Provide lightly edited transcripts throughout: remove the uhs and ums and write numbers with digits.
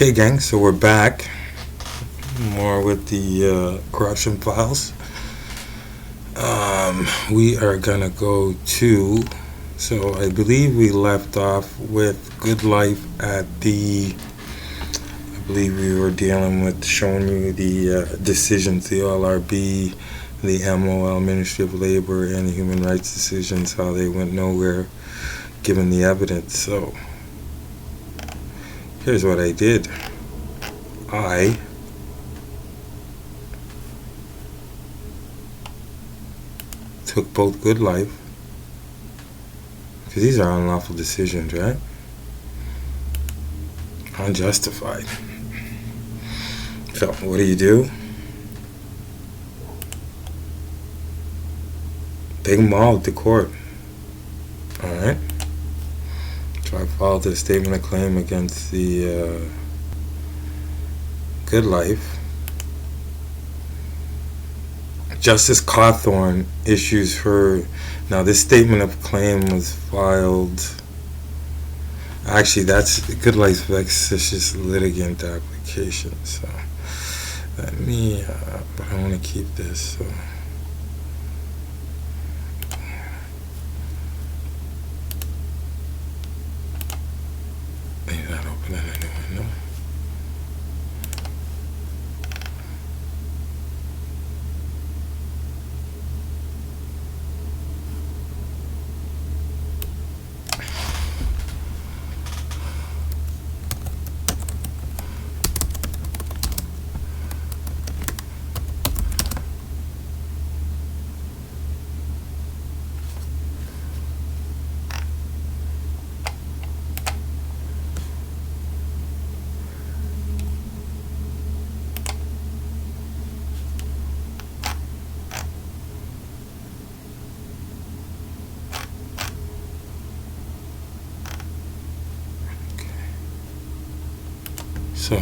Okay, gang, so we're back. More with the corruption files. We are gonna go to. So I believe we left off with Good Life at the. I believe we were dealing with showing you the decisions, the LRB, the MOL, Ministry of Labor, and the Human Rights decisions, how they went nowhere given the evidence. So here's what I did. I took both Good Life, because these are unlawful decisions, right? Unjustified. So what do? Take them all to court. Alright? So I filed a statement of claim against the Good Life. Justice Cawthorn issues her. Now, this statement of claim was filed. Actually, that's Good Life's vexatious litigant application. So, let me. But I want to keep this. So. Leave that open and a new window. So,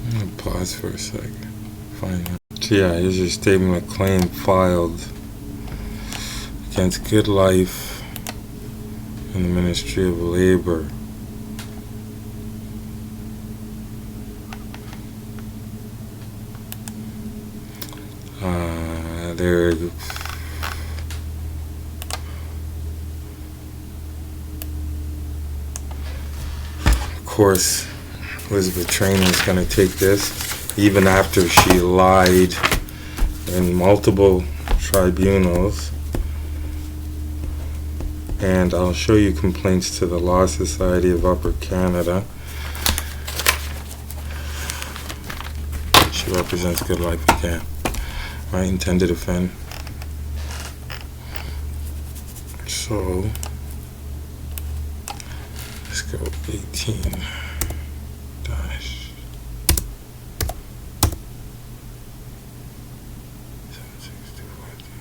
I'm gonna pause for a second. Find out. So yeah, here's your statement of claim filed against Good Life and the Ministry of Labor. There. Of course, Elizabeth Traynor is going to take this, even after she lied in multiple tribunals. And I'll show you complaints to the Law Society of Upper Canada. She represents Good Life again. Right, intend to defend. So, let's go 18 dash 76243.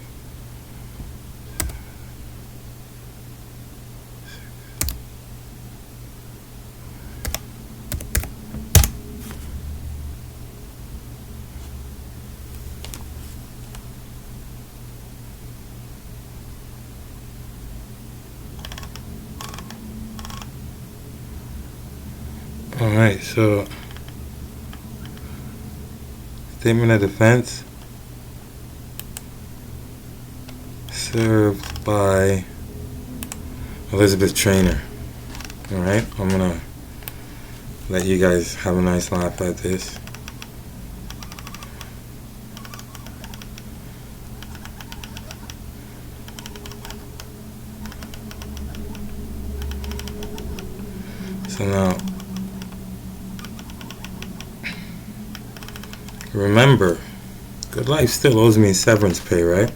Alright, so statement of defense served by Elizabeth Traynor. Alright, I'm gonna let you guys have a nice laugh at this. So now, remember, Good Life still owes me severance pay, right?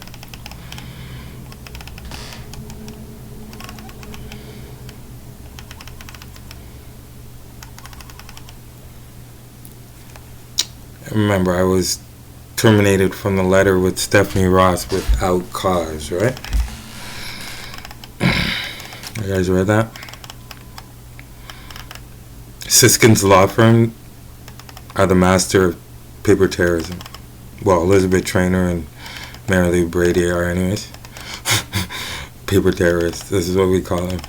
Remember, I was terminated from the letter with Stephanie Ross without cause, right? You guys read that? Siskin's law firm are the master of paper terrorism. Well, Elizabeth Traynor and Mary Lou Brady are anyways. Paper terrorists. This is what we call them.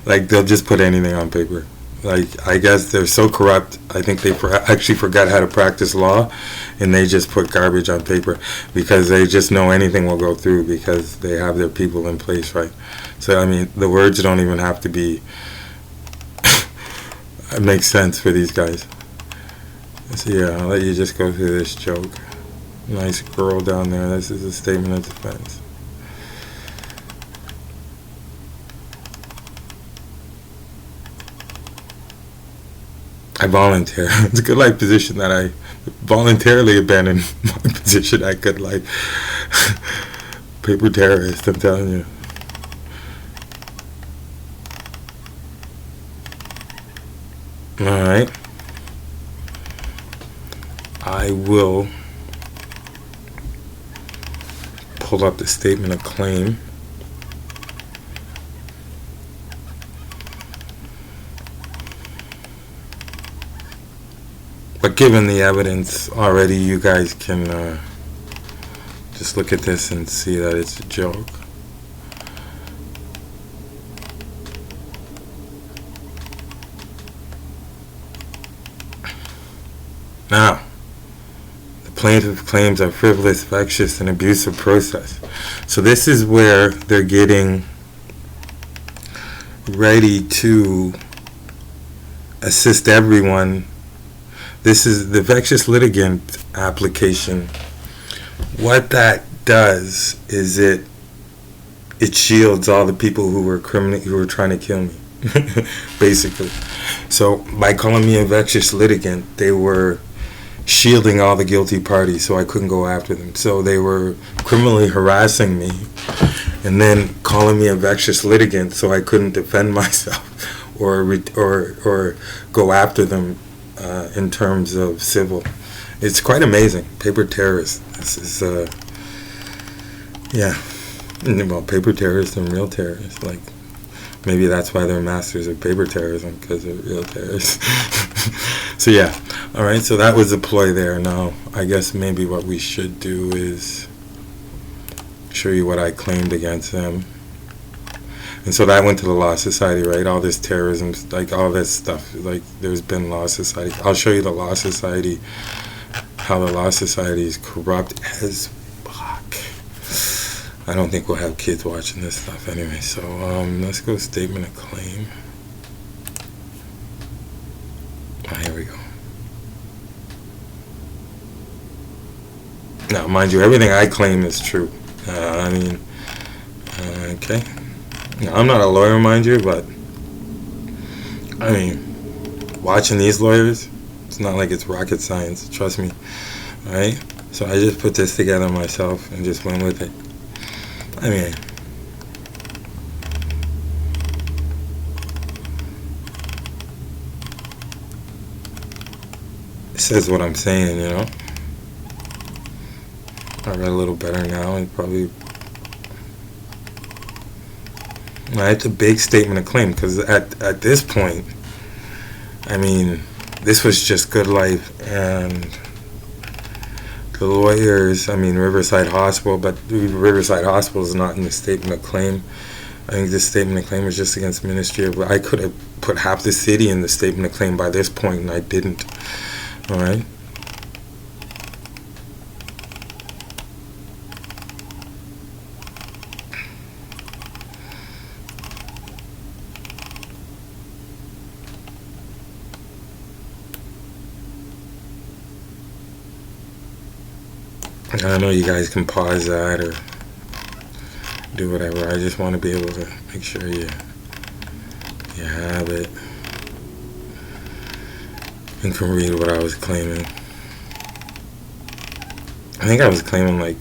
Like, they'll just put anything on paper. Like, I guess they're so corrupt, I think they actually forgot how to practice law, and they just put garbage on paper because they just know anything will go through because they have their people in place, right? So, I mean, the words don't even have to be... It makes sense for these guys. So, yeah, I'll let you just go through this joke. Nice girl down there. This is a statement of defense. I volunteer. It's a Good Life position that I voluntarily abandoned my position at Good Life. Paper terrorist, I'm telling you. Alright. I will pull up the statement of claim. But given the evidence already, you guys can just look at this and see that it's a joke. Now, the plaintiff claims are frivolous, vexatious, and abusive process. So this is where they're getting ready to assist everyone. This is the vexatious litigant application. What that does is it shields all the people who were trying to kill me, basically. So by calling me a vexatious litigant, they were shielding all the guilty parties, so I couldn't go after them. So they were criminally harassing me, and then calling me a vexatious litigant, so I couldn't defend myself or go after them. In terms of civil, it's quite amazing. Paper terrorists. This is yeah. Well, paper terrorists and real terrorists. Like, maybe that's why they're masters of paper terrorism, because they're real terrorists. So yeah. All right. So that was the ploy there. Now, I guess maybe what we should do is show you what I claimed against them. And so that went to the Law Society, right? All this terrorism, like all this stuff, like there's been Law Society. I'll show you the Law Society, how the Law Society is corrupt as fuck. I don't think we'll have kids watching this stuff anyway. So let's go statement of claim. Here we go. Now, mind you, everything I claim is true. Okay. Now, I'm not a lawyer, mind you, but I mean, watching these lawyers, it's not like it's rocket science, trust me. Alright? So I just put this together myself and just went with it. I mean, it says what I'm saying, you know? I read a little better now, and probably... It's a big statement of claim, because at this point, I mean, this was just Good Life and the lawyers. I mean, Riverside Hospital, but Riverside Hospital is not in the statement of claim. I think this statement of claim was just against the Ministry of... I could have put half the city in the statement of claim by this point, and I didn't. All right? I know you guys can pause that or do whatever. I just want to be able to make sure you You have it. You can read what I was claiming. I think I was claiming like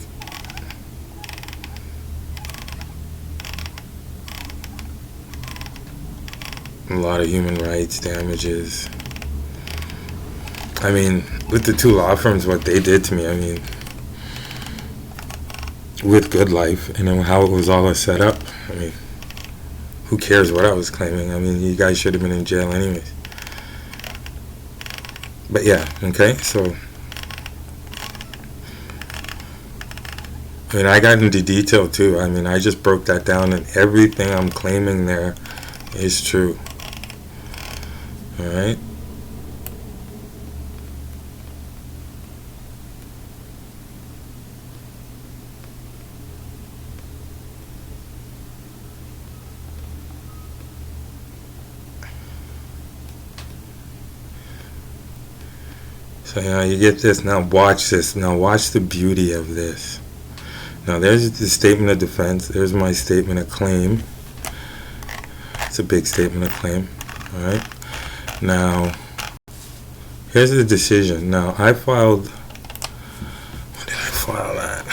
a lot of human rights damages. I mean, with the two law firms, what they did to me, I mean, with Good Life, how it was all set up, I mean, who cares what I was claiming? I mean, you guys should have been in jail anyways. But yeah, okay, so I mean, I got into detail too. I mean, I just broke that down, and everything I'm claiming there is true. Alright? So you get this. Now watch this. Now watch the beauty of this. Now there's the statement of defense. There's my statement of claim. It's a big statement of claim. Alright? Now, here's the decision. Now, I filed... When did I file that?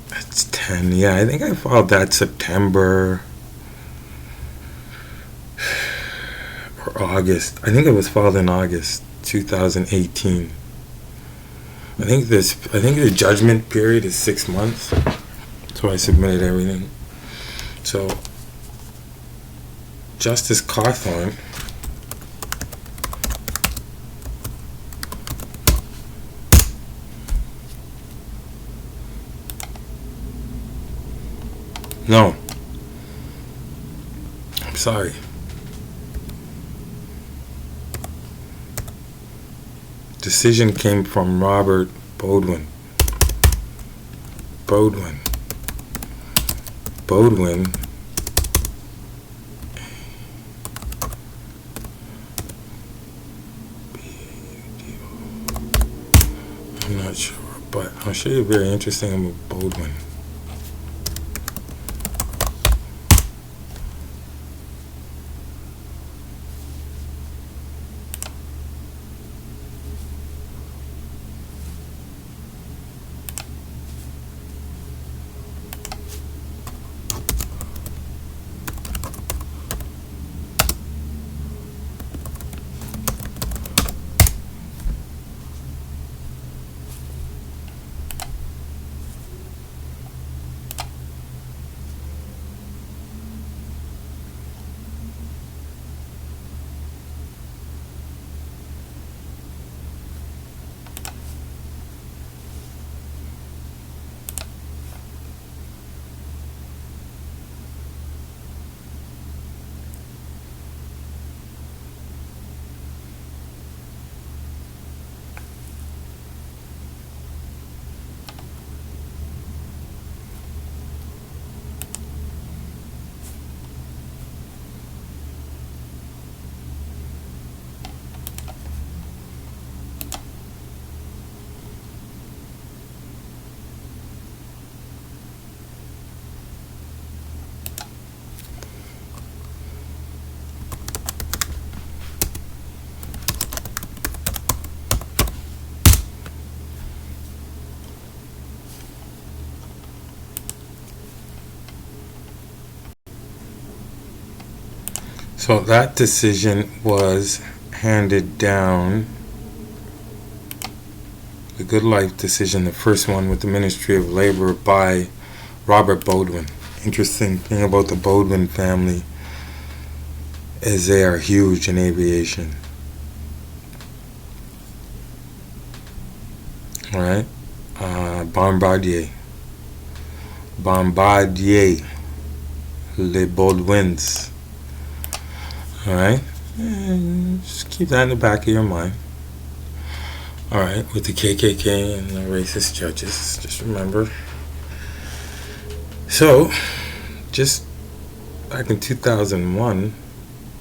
That's 10. Yeah, I think I filed that September... or August. I think it was filed in August 2018. I think the judgment period is 6 months. So I submitted everything. So Justice Cawthorn no, I'm sorry. Decision came from Robert Beaudoin. Beaudoin. I'm not sure, but I'll show you very interesting about Beaudoin. So that decision was handed down, the Good Life decision, the first one with the Ministry of Labor, by Robert Beaudoin. Interesting thing about the Beaudoin family is they are huge in aviation. Alright? Bombardier, Les Beaudoins. Alright? Just keep that in the back of your mind. Alright, with the KKK and the racist judges, just remember. So, just back in 2001,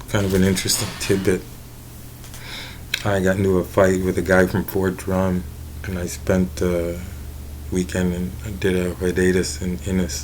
kind of an interesting tidbit. I got into a fight with a guy from Fort Drum, and I spent weekend and did a hiatus in Innis.